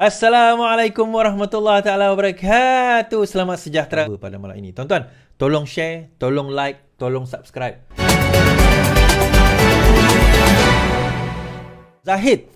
Assalamualaikum warahmatullahi taala wabarakatuh. Selamat sejahtera pada malam ini. Tuan-tuan, tolong share, tolong like, tolong subscribe. Zahid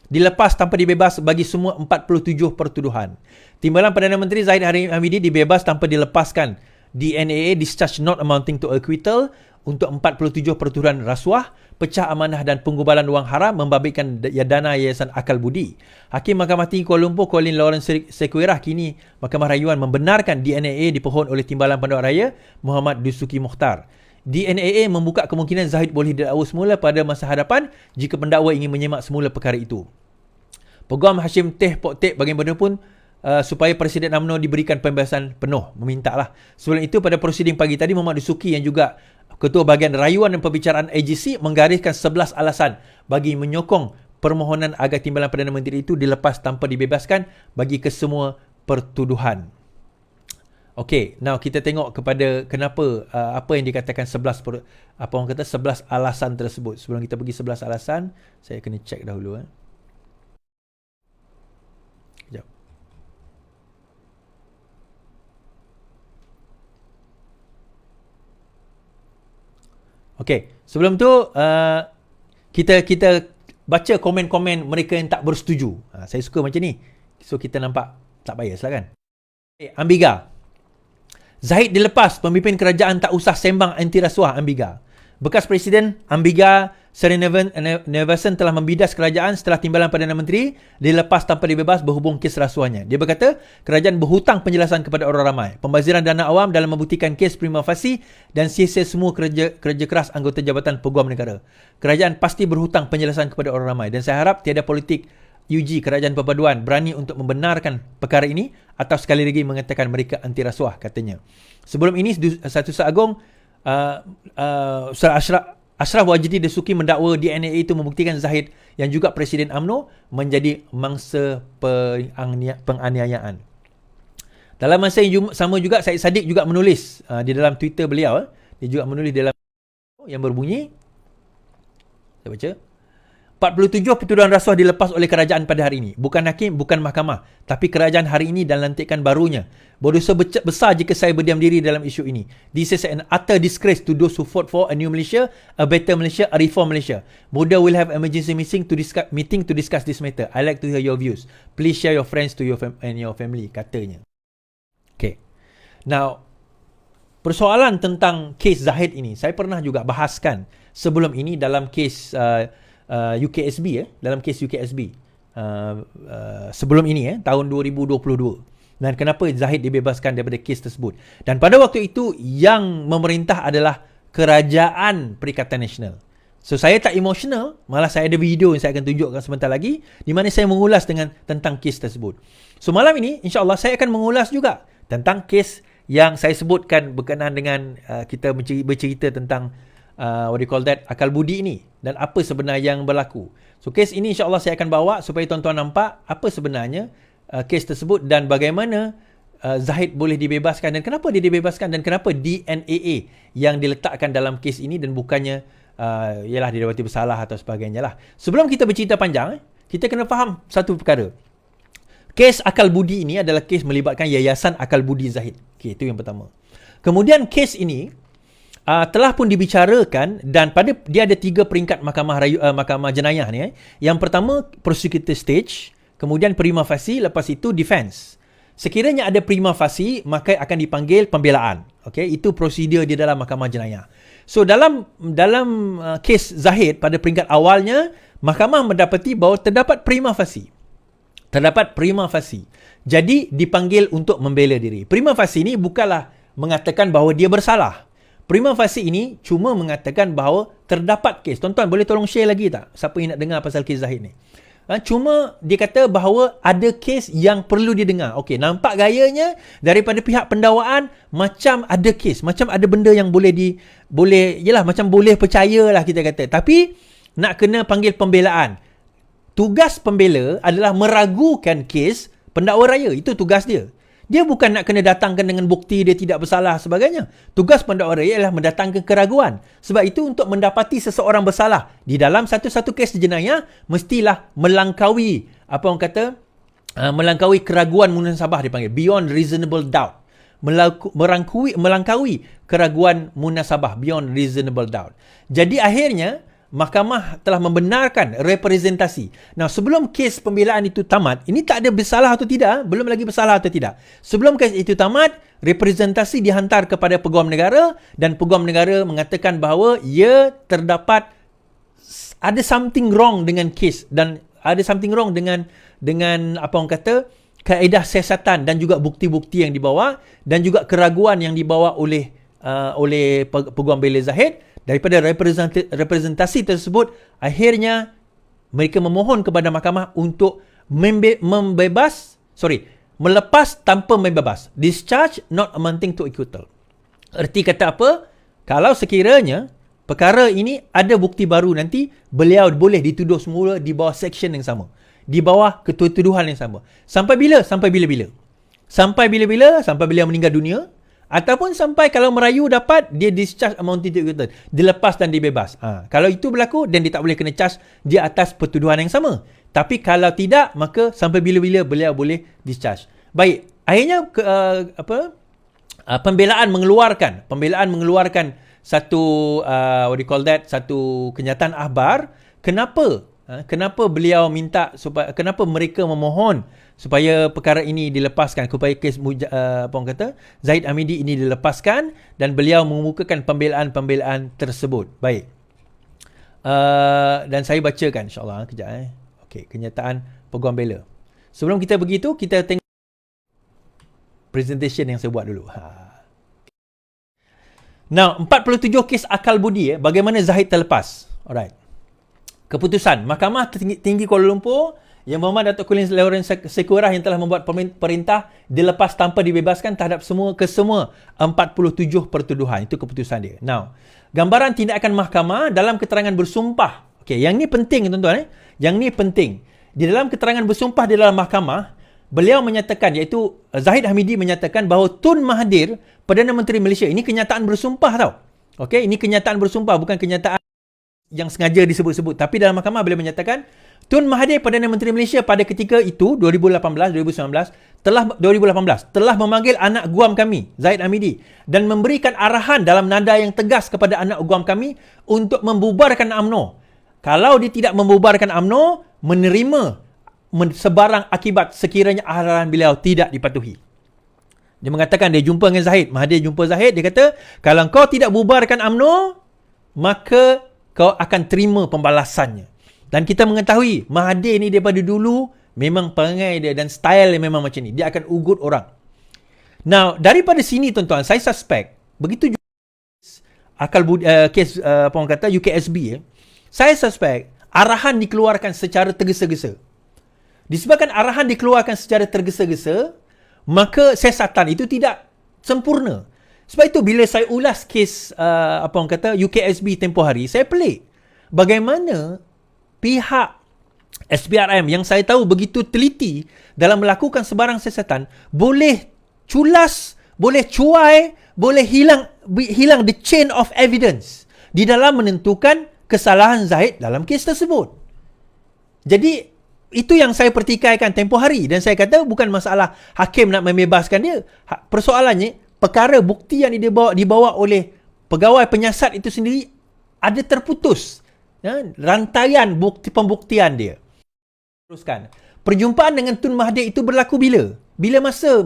dilepas tanpa dibebas bagi semua 47 pertuduhan. Timbalan Perdana Menteri Zahid Hamidi dibebas tanpa dilepaskan. DNAA discharge not amounting to acquittal untuk 47 pertuduhan rasuah, pecah amanah dan penggubalan wang haram membabitkan dana Yayasan Akal Budi. Hakim Mahkamah Tinggi Kuala Lumpur Colin Lawrence Sequeirah kini Mahkamah Rayuan membenarkan DNAA dipohon oleh Timbalan Penduduk Raya Muhammad Dusuki Mukhtar. DNAA membuka kemungkinan Zahid boleh didakwa semula pada masa hadapan jika pendakwa ingin menyemak semula perkara itu. Peguam Hashim Teh Pok Tek bagaimanapun supaya Presiden UMNO diberikan pembebasan penuh, memintalah. Sebelum itu pada prosiding pagi tadi Muhammad Dusuki yang juga Ketua Bahagian Rayuan dan Pembicaraan AGC menggariskan 11 alasan bagi menyokong permohonan agar Timbalan Perdana Menteri itu dilepas tanpa dibebaskan bagi kesemua pertuduhan. Okey, now kita tengok kepada kenapa apa yang dikatakan 11 alasan tersebut. Sebelum kita pergi 11 alasan, saya kena check dahulu Sekejap. Okey, sebelum tu kita baca komen-komen mereka yang tak bersetuju. Saya suka macam ni. So kita nampak tak bias lah kan. Okay, Ambiga. Zahid dilepas, pemimpin kerajaan tak usah sembang anti rasuah. Ambiga. Bekas Presiden Ambiga Sreenivasan telah membidas kerajaan setelah Timbalan Perdana Menteri dilepas tanpa dibebas berhubung kes rasuahnya. Dia berkata, kerajaan berhutang penjelasan kepada orang ramai. Pembaziran dana awam dalam membuktikan kes prima facie dan sia-sia semua kerja keras anggota Jabatan Peguam Negara. Kerajaan pasti berhutang penjelasan kepada orang ramai dan saya harap tiada politik UG Kerajaan Perpaduan berani untuk membenarkan perkara ini atau sekali lagi mengatakan mereka anti rasuah, katanya. Sebelum ini, Satu Agung Ashraf Wajdi Dasuki mendakwa DNAA itu membuktikan Zahid yang juga Presiden UMNO menjadi mangsa penganiayaan. Dalam masa yang sama juga, Syed Saddiq juga menulis di dalam Twitter beliau. Dia juga menulis dalam yang berbunyi, saya baca, 47 pertuduhan rasuah dilepas oleh kerajaan pada hari ini. Bukan hakim, bukan mahkamah, tapi kerajaan hari ini dan lantikan barunya. Berdosa besar jika saya berdiam diri dalam isu ini. This is an utter disgrace to those who fought for a new Malaysia, a better Malaysia, a reform Malaysia. Buddha will have emergency meeting to discuss this matter. I like to hear your views. Please share your friends to your family, katanya. Okay. Now, persoalan tentang kes Zahid ini, saya pernah juga bahaskan sebelum ini dalam kes UKSB, dalam kes UKSB sebelum ini tahun 2022, dan kenapa Zahid dibebaskan daripada kes tersebut. Dan pada waktu itu yang memerintah adalah Kerajaan Perikatan Nasional. So saya tak emosional, malah saya ada video yang saya akan tunjukkan sebentar lagi di mana saya mengulas tentang kes tersebut. So malam ini insya-Allah saya akan mengulas juga tentang kes yang saya sebutkan berkenaan dengan kita bercerita tentang what do you call that, Akal Budi ini dan apa sebenarnya yang berlaku. So kes ini insya-Allah saya akan bawa supaya tuan-tuan nampak apa sebenarnya kes tersebut dan bagaimana Zahid boleh dibebaskan dan kenapa dia dibebaskan dan kenapa DNAA yang diletakkan dalam kes ini dan bukannya ialah didapati bersalah atau sebagainya lah. Sebelum kita bercerita panjang, kita kena faham satu perkara. Kes Akal Budi ini adalah kes melibatkan Yayasan Akal Budi Zahid. Okay, itu yang pertama. Kemudian kes ini telah pun dibicarakan dan dia ada 3 peringkat mahkamah jenayah ni. Yang pertama prosecutor stage, kemudian prima facie, lepas itu defense. Sekiranya ada prima facie, maka akan dipanggil pembelaan. Okey, itu prosedur di dalam mahkamah jenayah. So dalam kes Zahid pada peringkat awalnya, mahkamah mendapati bahawa terdapat prima facie. Jadi dipanggil untuk membela diri. Prima facie ini bukanlah mengatakan bahawa dia bersalah. Prima facie ini cuma mengatakan bahawa terdapat kes. Tuan-tuan boleh tolong share lagi tak? Siapa yang nak dengar pasal kes Zahid ni? Cuma dia kata bahawa ada kes yang perlu didengar. Okey, nampak gayanya daripada pihak pendakwaan macam ada kes, macam ada benda yang macam boleh percayalah kita kata. Tapi nak kena panggil pembelaan. Tugas pembela adalah meragukan kes pendakwa raya. Itu tugas dia. Dia bukan nak kena datangkan dengan bukti dia tidak bersalah sebagainya. Tugas pendakwa raya adalah mendatangkan keraguan. Sebab itu untuk mendapati seseorang bersalah di dalam satu-satu kes jenayah mestilah melangkaui apa orang kata Melangkaui keraguan munasabah dipanggil. Beyond reasonable doubt. Melangkaui keraguan munasabah. Beyond reasonable doubt. Jadi akhirnya, mahkamah telah membenarkan representasi. Nah, sebelum kes pembelaan itu tamat, ini tak ada bersalah atau tidak, belum lagi bersalah atau tidak. Sebelum kes itu tamat, representasi dihantar kepada Peguam Negara dan Peguam Negara mengatakan bahawa ia terdapat ada something wrong dengan kes dan ada something wrong dengan apa orang kata kaedah siasatan dan juga bukti-bukti yang dibawa dan juga keraguan yang dibawa oleh Peguam Bela Zahid. Daripada representasi tersebut, akhirnya mereka memohon kepada mahkamah untuk melepas tanpa membebas. Discharge not amounting to acquittal. Erti kata apa? Kalau sekiranya perkara ini ada bukti baru, nanti beliau boleh dituduh semula di bawah section yang sama, di bawah ketuduhan yang sama. Sampai bila? Sampai bila-bila. Sampai bila-bila? Sampai beliau meninggal dunia. Ataupun sampai kalau merayu dapat, dia discharge amounting to acquittal, dilepas dan dibebas. Kalau itu berlaku, dan dia tak boleh kena charge di atas pertuduhan yang sama. Tapi kalau tidak, maka sampai bila-bila beliau boleh discharge. Baik, akhirnya pembelaan mengeluarkan satu satu kenyataan akhbar. Kenapa beliau minta kenapa mereka memohon supaya perkara ini dilepaskan, supaya kes Zahid Hamidi ini dilepaskan, dan beliau mengemukakan pembelaan tersebut. Baik. Dan saya bacakan insya-Allah kejap Okey, kenyataan Peguam Bela. Sebelum kita begitu, kita tengok presentation yang saya buat dulu. Now, 47 kes akal budi bagaimana Zahid terlepas. Alright. Keputusan Mahkamah Tinggi Kuala Lumpur Yang Berhormat Datuk Collins Lawrence Sekurah yang telah membuat perintah dilepas tanpa dibebaskan terhadap kesemua 47 pertuduhan. Itu keputusan dia. Now, gambaran tindakan mahkamah dalam keterangan bersumpah. Okey, yang ni penting tuan-tuan. Yang ni penting. Di dalam keterangan bersumpah di dalam mahkamah, beliau menyatakan, iaitu Zahid Hamidi menyatakan bahawa Tun Mahathir, Perdana Menteri Malaysia, ini kenyataan bersumpah tau. Okey, ini kenyataan bersumpah, bukan kenyataan yang sengaja disebut-sebut. Tapi dalam mahkamah beliau menyatakan Tun Mahathir, Perdana Menteri Malaysia pada ketika itu 2018 telah memanggil anak guam kami Zahid Hamidi dan memberikan arahan dalam nada yang tegas kepada anak guam kami untuk membubarkan UMNO. Kalau dia tidak membubarkan UMNO, menerima sebarang akibat sekiranya arahan beliau tidak dipatuhi. Dia mengatakan dia jumpa dengan Zahid. Mahathir jumpa Zahid, dia kata kalau kau tidak bubarkan UMNO, maka kau akan terima pembalasannya. Dan kita mengetahui Mahathir ni daripada dulu memang perangai dia dan style dia memang macam ni. Dia akan ugut orang. Now, daripada sini tuan-tuan, saya suspect begitu juga kes apa orang kata UKSB saya suspect arahan dikeluarkan secara tergesa-gesa. Disebabkan arahan dikeluarkan secara tergesa-gesa, maka siasatan itu tidak sempurna. Sebab itu bila saya ulas kes apa orang kata UKSB tempoh hari, saya pelik. Bagaimana pihak SPRM yang saya tahu begitu teliti dalam melakukan sebarang siasatan boleh culas, boleh cuai, boleh hilang the chain of evidence di dalam menentukan kesalahan Zahid dalam kes tersebut. Jadi itu yang saya pertikaikan tempoh hari dan saya kata bukan masalah hakim nak membebaskan dia. Persoalannya perkara bukti yang dibawa oleh pegawai penyiasat itu sendiri ada terputus. Rantaian pembuktian dia. Teruskan. Perjumpaan dengan Tun Mahathir itu berlaku bila? Bila masa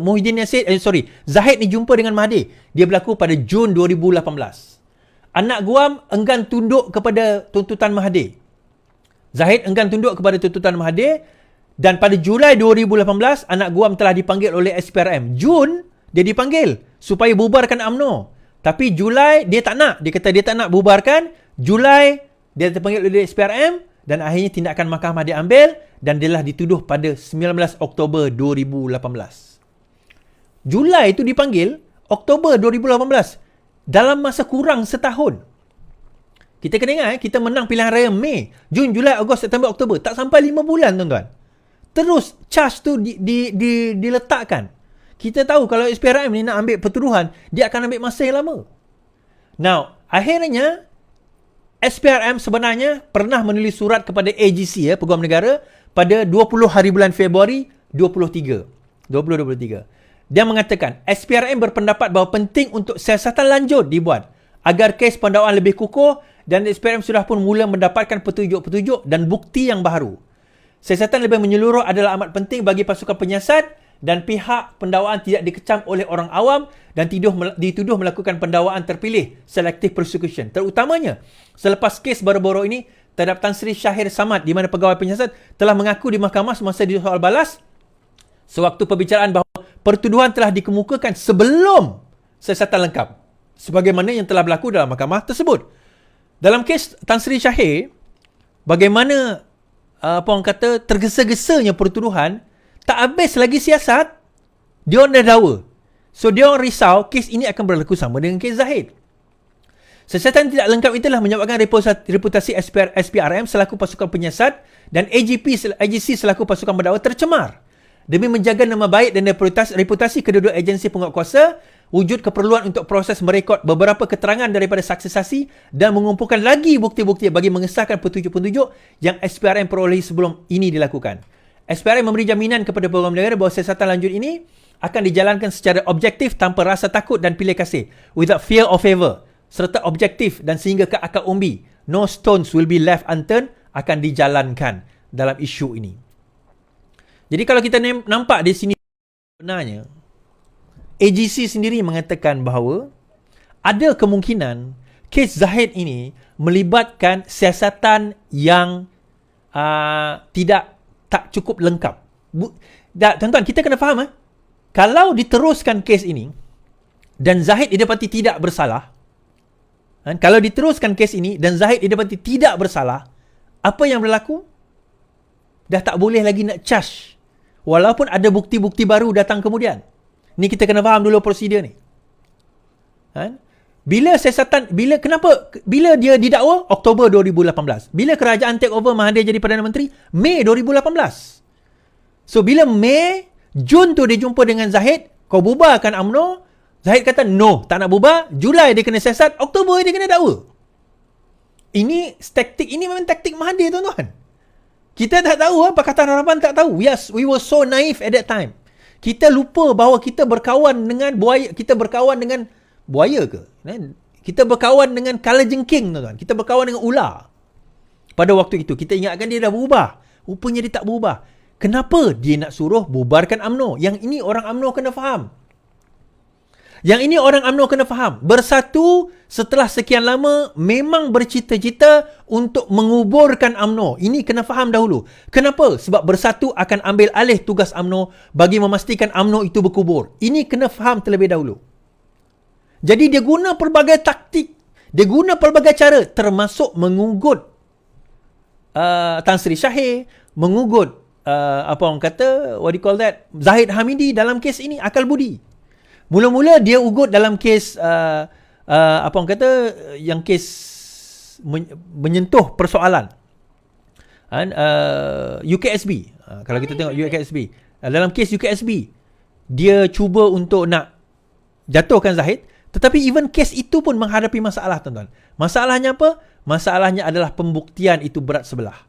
Zahid ni jumpa dengan Mahathir? Dia berlaku pada Jun 2018. Anak guam enggan tunduk kepada tuntutan Mahathir. Zahid enggan tunduk kepada tuntutan Mahathir dan pada Julai 2018 anak guam telah dipanggil oleh SPRM. Jun dia dipanggil supaya bubarkan UMNO. Tapi Julai dia tak nak. Dia kata dia tak nak bubarkan. Julai dia terpanggil oleh SPRM dan akhirnya tindakan mahkamah diambil dan dia telah dituduh pada 19 Oktober 2018. Julai itu dipanggil, Oktober 2018. Dalam masa kurang setahun. Kita kena ingat, kita menang pilihan raya Mei, Jun, Julai, Ogos, September, Oktober. Tak sampai 5 bulan tuan-tuan. Terus charge tu diletakkan. Kita tahu kalau SPRM ni nak ambil pertuduhan, dia akan ambil masa yang lama. Now, akhirnya SPRM sebenarnya pernah menulis surat kepada AGC, Peguam Negara, pada 20 hari bulan Februari 2023. Dia mengatakan, SPRM berpendapat bahawa penting untuk siasatan lanjut dibuat agar kes pendakwaan lebih kukuh dan SPRM sudah pun mula mendapatkan petunjuk-petunjuk dan bukti yang baru. Siasatan lebih menyeluruh adalah amat penting bagi pasukan penyiasat dan pihak pendakwaan tidak dikecam oleh orang awam dan dituduh melakukan pendakwaan terpilih, selective prosecution. Terutamanya, selepas kes baru-baru ini terhadap Tan Sri Shahir Samad di mana pegawai penyiasat telah mengaku di mahkamah semasa disoal balas sewaktu perbicaraan bahawa pertuduhan telah dikemukakan sebelum siasatan lengkap sebagaimana yang telah berlaku dalam mahkamah tersebut. Dalam kes Tan Sri Shahir, bagaimana orang kata tergesa-gesanya pertuduhan, tak habis lagi siasat, dia orang dah dakwa. So dia orang risau kes ini akan berlaku sama dengan kes Zahid. Siasatan tidak lengkap itulah menyebabkan reputasi SPRM selaku pasukan penyiasat dan AGC selaku pasukan pendakwa tercemar. Demi menjaga nama baik dan reputasi kedua-dua agensi penguatkuasa, wujud keperluan untuk proses merekod beberapa keterangan daripada saksi-saksi dan mengumpulkan lagi bukti-bukti bagi mengesahkan petunjuk-petunjuk yang SPRM perolehi sebelum ini dilakukan. SPRM memberi jaminan kepada peguam negara bahawa siasatan lanjut ini akan dijalankan secara objektif tanpa rasa takut dan pilih kasih, without fear or favour, serta objektif dan sehingga ke akar umbi. No stones will be left unturned akan dijalankan dalam isu ini. Jadi kalau kita nampak di sini sebenarnya AGC sendiri mengatakan bahawa ada kemungkinan kes Zahid ini melibatkan siasatan yang tak cukup lengkap. Tuan-tuan, kita kena faham kalau diteruskan kes ini dan Zahid didapati tidak bersalah, kalau diteruskan kes ini dan Zahid didapati tidak bersalah, apa yang berlaku? Dah tak boleh lagi nak charge walaupun ada bukti-bukti baru datang kemudian. Ni kita kena faham dulu prosedur ni. Bila dia didakwa? Oktober 2018. Bila kerajaan take over Mahathir jadi Perdana Menteri? Mei 2018. So bila Mei, Jun tu dia jumpa dengan Zahid, kau bubarkan UMNO. Zahid kata no, tak nak bubar. Julai dia kena siasat, Oktober dia kena dakwa. Ini memang taktik Mahathir, tuan-tuan. Kita tak tahu, Pakatan Harapan tak tahu. Yes, we were so naive at that time. Kita lupa bahawa kita berkawan dengan buaya. Kita berkawan dengan buaya ke? Kita berkawan dengan kalajengking, tuan-tuan. Kita berkawan dengan ular. Pada waktu itu, kita ingatkan dia dah berubah. Rupanya dia tak berubah. Kenapa dia nak suruh bubarkan UMNO? Yang ini orang UMNO kena faham. Bersatu setelah sekian lama memang bercita-cita untuk menguburkan UMNO. Ini kena faham dahulu. Kenapa? Sebab bersatu akan ambil alih tugas UMNO bagi memastikan UMNO itu berkubur. Ini kena faham terlebih dahulu. Jadi dia guna pelbagai taktik. Dia guna pelbagai cara termasuk mengugut Tan Sri Shahir, mengugut Zahid Hamidi dalam kes ini, akal budi. Mula-mula dia ugut dalam kes yang kes menyentuh persoalan UKSB. Kalau kita tengok UKSB, dalam kes UKSB dia cuba untuk nak jatuhkan Zahid, tetapi even kes itu pun menghadapi masalah, tuan-tuan. Masalahnya apa? Masalahnya adalah pembuktian itu berat sebelah.